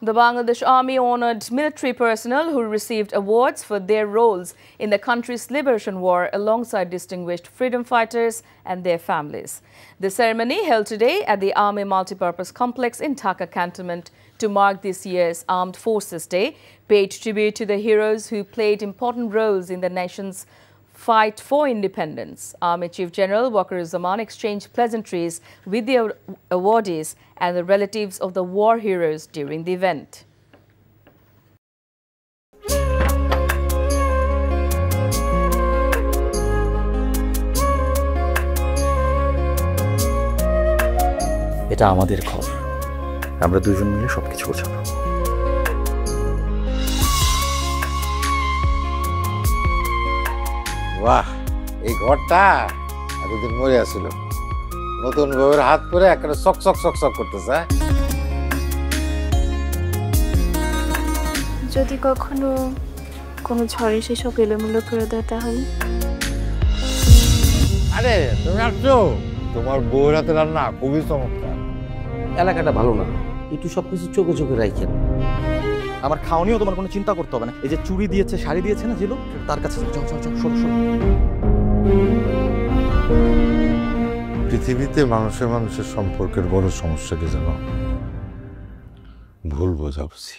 The Bangladesh Army honored military personnel who received awards for their roles in the country's liberation war alongside distinguished freedom fighters and their families. The ceremony held today at the Army Multipurpose Complex in Dhaka Cantonment to mark this year's Armed Forces Day paid tribute to the heroes who played important roles in the nation's fight for independence. Army Chief General Waqar-e-Zaman exchanged pleasantries with the awardees and the relatives of the war heroes during the event. এটা আমাদের ঘর, আমরা দুজন মিলে সবকিছু গোছাবো। বাহ, এই ঘরটা এতদিন মরে আসছিল, নতুন বউয়ের হাত পরে একটা চক চক চক চক করতেছে। যদি কখনো কোনো ঝড়ে সেসব এলোমেলো করে দেয় তাহলে? আরে তুমি আসছো, তোমার বউয়ের হাতে রান্না খুবই চমৎকার। এলাকাটা ভালো না, একটু সবকিছু চোখে চোখে রাখেন। আমার খাওয়ানিও তোমার কোনো চিন্তা করতে হবে না। এই যে চুড়ি দিয়েছে, শাড়ি দিয়েছে না জিলু, তার কাছে যাও যাও যাও, শোনো শোনো। পৃথিবীতে মানুষের মানুষের সম্পর্কের বড় সমস্যা কি জানো? ভুল বোঝাবুঝি।